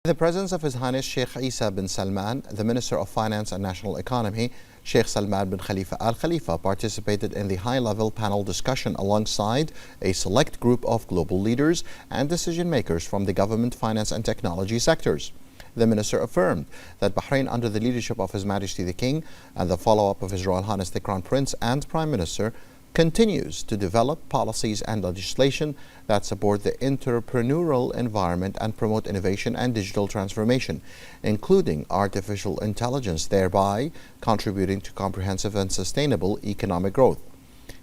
In the presence of His Highness Sheikh Isa bin Salman, the Minister of Finance and National Economy, Sheikh Salman bin Khalifa Al Khalifa participated in the high-level panel discussion alongside a select group of global leaders and decision-makers from the government, finance and technology sectors. The minister affirmed that Bahrain, under the leadership of His Majesty the King and the follow-up of His Royal Highness the Crown Prince and Prime Minister, continues to develop policies and legislation that support the entrepreneurial environment and promote innovation and digital transformation, including artificial intelligence, thereby contributing to comprehensive and sustainable economic growth.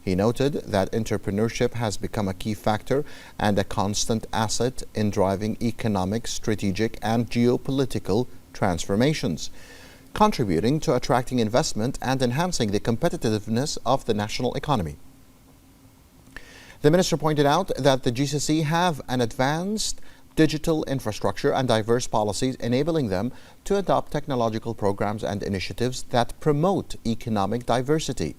He noted that entrepreneurship has become a key factor and a constant asset in driving economic, strategic, and geopolitical transformations, contributing to attracting investment and enhancing the competitiveness of the national economy. The minister pointed out that the GCC have an advanced digital infrastructure and diverse policies, enabling them to adopt technological programs and initiatives that promote economic diversity,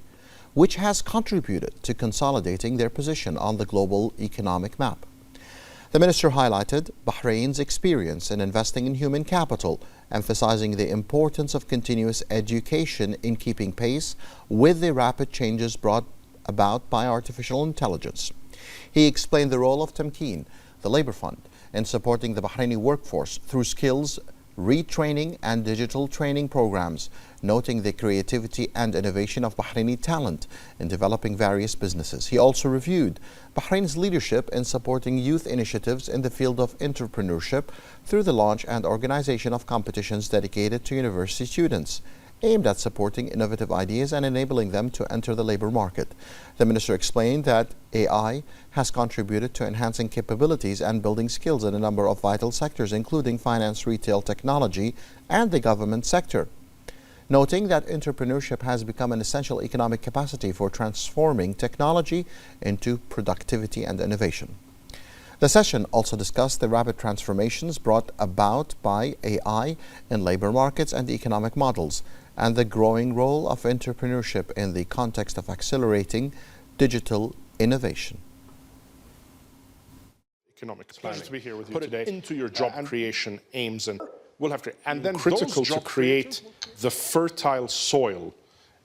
which has contributed to consolidating their position on the global economic map. The minister highlighted Bahrain's experience in investing in human capital, emphasizing the importance of continuous education in keeping pace with the rapid changes brought about by artificial intelligence. He explained the role of Tamkeen, the labor fund, in supporting the Bahraini workforce through skills retraining and digital training programs, noting the creativity and innovation of Bahraini talent in developing various businesses. He also reviewed Bahrain's leadership in supporting youth initiatives in the field of entrepreneurship through the launch and organization of competitions dedicated to university students, aimed at supporting innovative ideas and enabling them to enter the labor market. The minister explained that AI has contributed to enhancing capabilities and building skills in a number of vital sectors, including finance, retail, technology, and the government sector, noting that entrepreneurship has become an essential economic capacity for transforming technology into productivity and innovation. The session also discussed the rapid transformations brought about by AI in labor markets and economic models, and the growing role of entrepreneurship in the context of accelerating digital innovation. Economic planning. To be here with you Put today. It into your job creation aims, and we'll have to. And then critical to create the fertile soil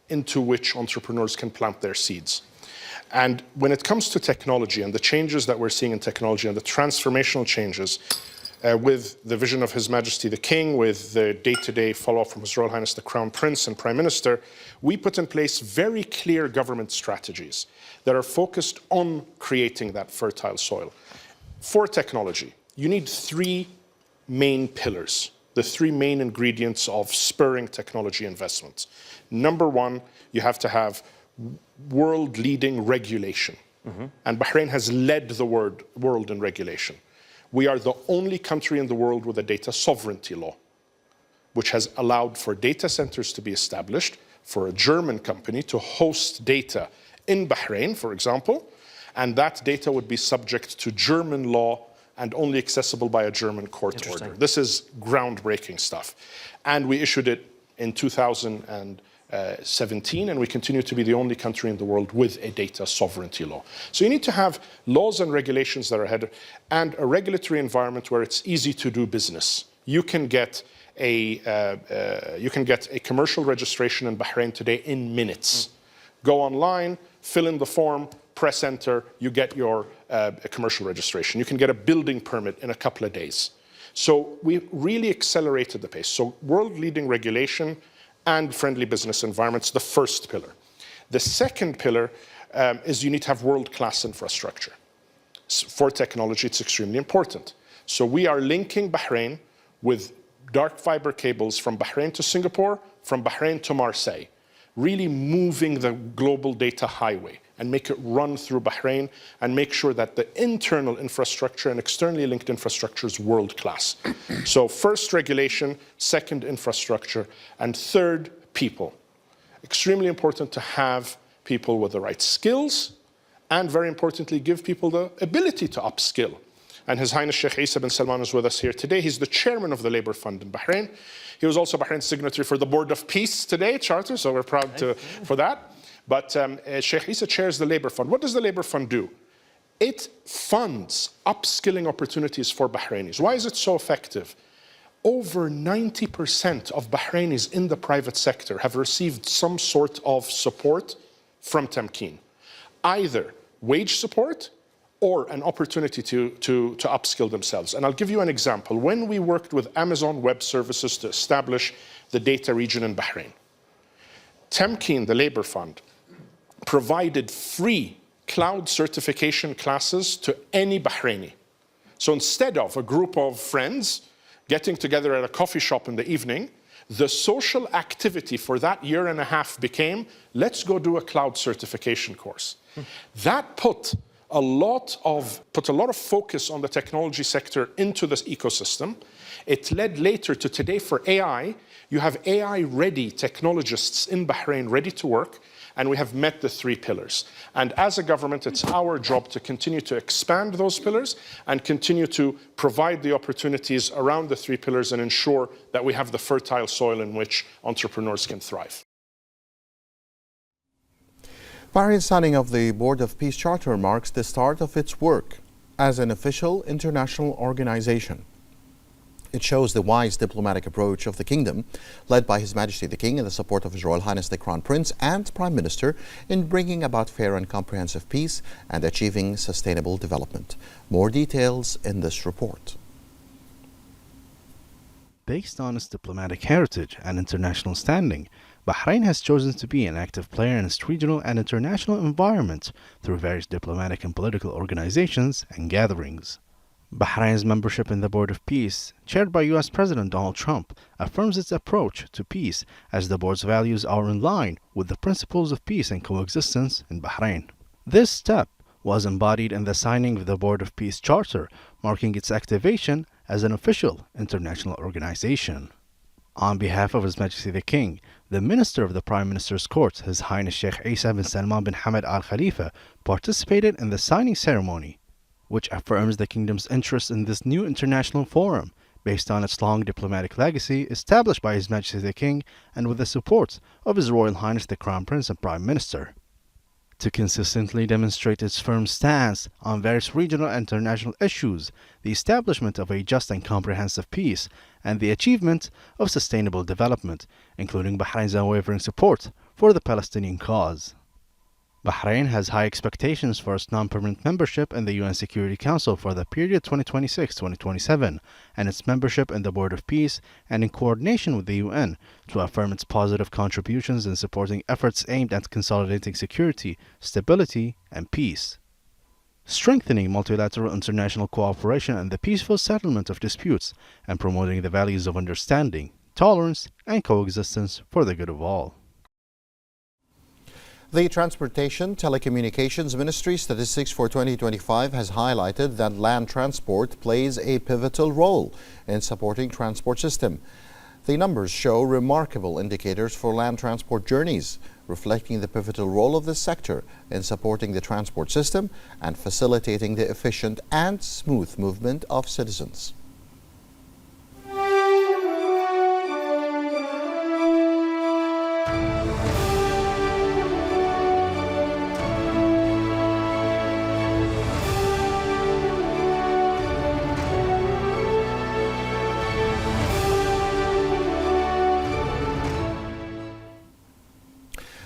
into which entrepreneurs can plant their seeds. And when it comes to technology and the changes that we're seeing in technology and the transformational changes, with the vision of His Majesty the King, with the day-to-day follow-up from His Royal Highness the Crown Prince and Prime Minister, we put in place very clear government strategies that are focused on creating that fertile soil. For technology, you need three main pillars, the three main ingredients of spurring technology investments. Number one, you have to have world-leading regulation. And Bahrain has led the world in regulation. We are the only country in the world with a data sovereignty law, which has allowed for data centers to be established, for a German company to host data in Bahrain, for example, and that data would be subject to German law and only accessible by a German court order. This is groundbreaking stuff. And we issued it in 2017, and we continue to be the only country in the world with a data sovereignty law. So you need to have laws and regulations that are ahead, and a regulatory environment where it's easy to do business. You can get a commercial registration in Bahrain today in minutes. Go online, fill in the form, press enter, you get your commercial registration. You can get a building permit in a couple of days. So we really accelerated the pace. So world-leading regulation and friendly business environments, the first pillar. The second pillar is you need to have world-class infrastructure. For technology, it's extremely important. So we are linking Bahrain with dark fiber cables from Bahrain to Singapore, from Bahrain to Marseille, really moving the global data highway and make it run through Bahrain and make sure that the internal infrastructure and externally linked infrastructure is world-class. So first, regulation, second, infrastructure, and third, people. Extremely important to have people with the right skills, and very importantly, give people the ability to upskill. And His Highness Sheikh Isa bin Salman is with us here today. He's the chairman of the Labour Fund in Bahrain. He was also Bahrain's signatory for the Board of Peace today, Charter, so we're proud for that. But Sheikh Isa chairs the Labour Fund. What does the Labour Fund do? It funds upskilling opportunities for Bahrainis. Why is it so effective? over 90% of Bahrainis in the private sector have received some sort of support from Tamkeen, either wage support or an opportunity to upskill themselves. And I'll give you an example. When we worked with Amazon Web Services to establish the data region in Bahrain, Tamkeen, the labor fund, provided free cloud certification classes to any Bahraini. So instead of a group of friends getting together at a coffee shop in the evening, the social activity for that year and a half became, let's go do a cloud certification course. That put a lot of focus on the technology sector into this ecosystem. It led later to today for AI. You have AI-ready technologists in Bahrain ready to work, and we have met the 3 pillars. And as a government, it's our job to continue to expand those pillars and continue to provide the opportunities around the 3 pillars and ensure that we have the fertile soil in which entrepreneurs can thrive. Bahrain's signing of the Board of Peace Charter marks the start of its work as an official international organization. It shows the wise diplomatic approach of the kingdom, led by His Majesty the King and the support of His Royal Highness the Crown Prince and Prime Minister, in bringing about fair and comprehensive peace and achieving sustainable development. More details in this report. Based on its diplomatic heritage and international standing, Bahrain has chosen to be an active player in its regional and international environment through various diplomatic and political organizations and gatherings. Bahrain's membership in the Board of Peace, chaired by U.S. President Donald Trump, affirms its approach to peace as the board's values are in line with the principles of peace and coexistence in Bahrain. This step was embodied in the signing of the Board of Peace Charter, marking its activation as an official international organization. On behalf of His Majesty the King, the Minister of the Prime Minister's Court, His Highness Sheikh Isa bin Salman bin Hamad Al Khalifa, participated in the signing ceremony, which affirms the kingdom's interest in this new international forum based on its long diplomatic legacy established by His Majesty the King and with the support of His Royal Highness the Crown Prince and Prime Minister. To consistently demonstrate its firm stance on various regional and international issues, the establishment of a just and comprehensive peace, and the achievement of sustainable development, including Bahrain's unwavering support for the Palestinian cause. Bahrain has high expectations for its non-permanent membership in the UN Security Council for the period 2026-2027 and its membership in the Board of Peace, and in coordination with the UN to affirm its positive contributions in supporting efforts aimed at consolidating security, stability, and peace, strengthening multilateral international cooperation and the peaceful settlement of disputes, and promoting the values of understanding, tolerance, and coexistence for the good of all. The Transportation Telecommunications Ministry statistics for 2025 has highlighted that land transport plays a pivotal role in supporting transport system. The numbers show remarkable indicators for land transport journeys, reflecting the pivotal role of this sector in supporting the transport system and facilitating the efficient and smooth movement of citizens.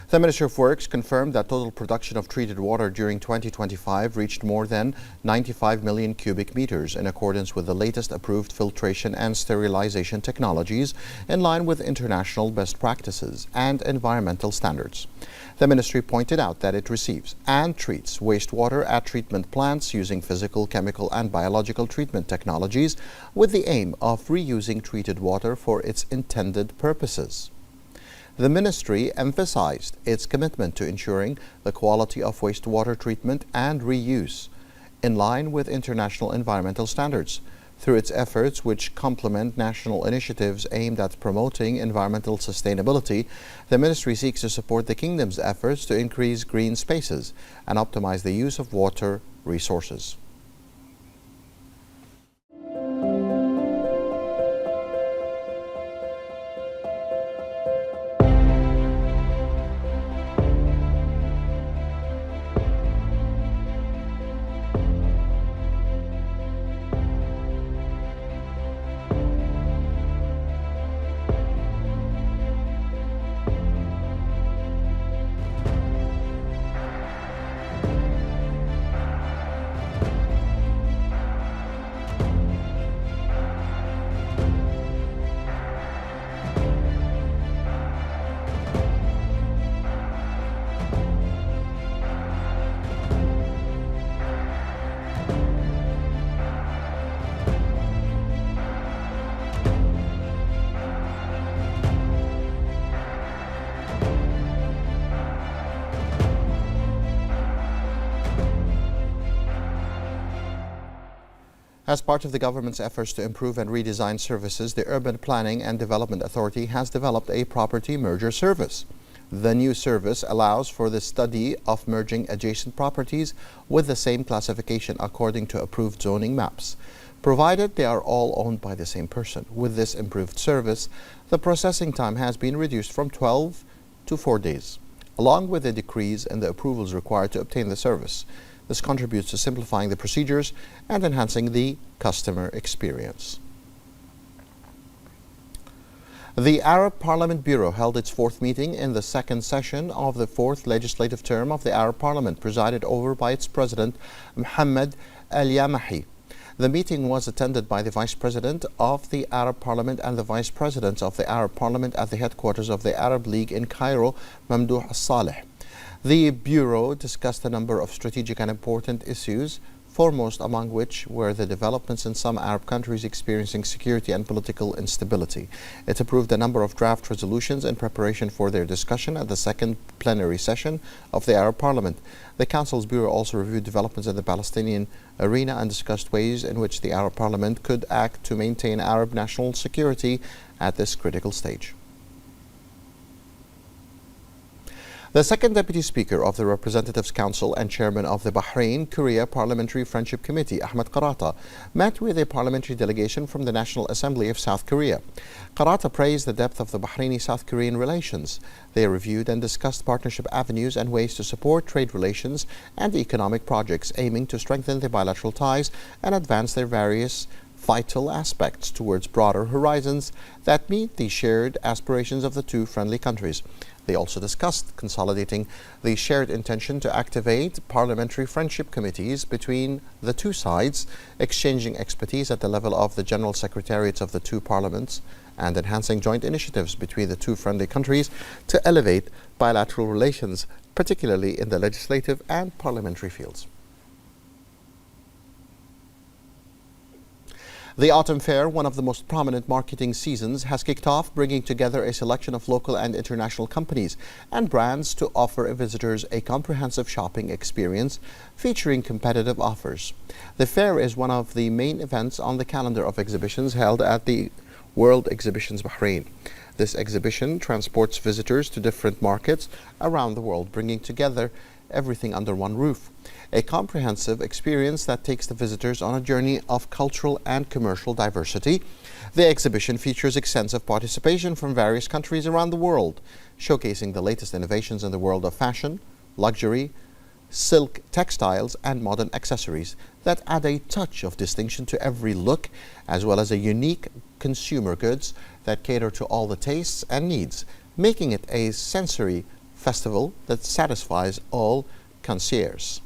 The Ministry of Works confirmed that total production of treated water during 2025 reached more than 95 million cubic meters in accordance with the latest approved filtration and sterilization technologies in line with international best practices and environmental standards. The ministry pointed out that it receives and treats wastewater at treatment plants using physical, chemical and biological treatment technologies with the aim of reusing treated water for its intended purposes. The ministry emphasized its commitment to ensuring the quality of wastewater treatment and reuse in line with international environmental standards through its efforts, which complement national initiatives aimed at promoting environmental sustainability. The ministry seeks to support the kingdom's efforts to increase green spaces and optimize the use of water resources. As part of the government's efforts to improve and redesign services, the Urban Planning and Development Authority has developed a property merger service. The new service allows for the study of merging adjacent properties with the same classification according to approved zoning maps, provided they are all owned by the same person. With this improved service, the processing time has been reduced from 12 to 4 days, along with a decrease in the approvals required to obtain the service. This contributes to simplifying the procedures and enhancing the customer experience. The Arab Parliament Bureau held its fourth meeting in the second session of the fourth legislative term of the Arab Parliament, presided over by its president, Mohammed Al-Yamahi. The meeting was attended by the Vice President of the Arab Parliament and the Vice Presidents of the Arab Parliament at the headquarters of the Arab League in Cairo, Mamdouh Al-Saleh. The Bureau discussed a number of strategic and important issues, foremost among which were the developments in some Arab countries experiencing security and political instability. It approved a number of draft resolutions in preparation for their discussion at the second plenary session of the Arab Parliament. The Council's Bureau also reviewed developments in the Palestinian arena and discussed ways in which the Arab Parliament could act to maintain Arab national security at this critical stage. The second Deputy Speaker of the Representatives Council and Chairman of the Bahrain Korea Parliamentary Friendship Committee, Ahmed Qarata, met with a parliamentary delegation from the National Assembly of South Korea. Qarata praised the depth of the Bahraini-South Korean relations. They reviewed and discussed partnership avenues and ways to support trade relations and economic projects aiming to strengthen the bilateral ties and advance their various vital aspects towards broader horizons that meet the shared aspirations of the two friendly countries. They also discussed consolidating the shared intention to activate parliamentary friendship committees between the two sides, exchanging expertise at the level of the general secretariats of the two parliaments, and enhancing joint initiatives between the two friendly countries to elevate bilateral relations, particularly in the legislative and parliamentary fields. The Autumn Fair, one of the most prominent marketing seasons, has kicked off, bringing together a selection of local and international companies and brands to offer visitors a comprehensive shopping experience featuring competitive offers. The fair is one of the main events on the calendar of exhibitions held at the World Exhibitions Bahrain. This exhibition transports visitors to different markets around the world, bringing together everything under one roof. A comprehensive experience that takes the visitors on a journey of cultural and commercial diversity. The exhibition features extensive participation from various countries around the world, showcasing the latest innovations in the world of fashion, luxury, silk, textiles, and modern accessories that add a touch of distinction to every look, as well as a unique consumer goods that cater to all the tastes and needs, making it a sensory festival that satisfies all connoisseurs.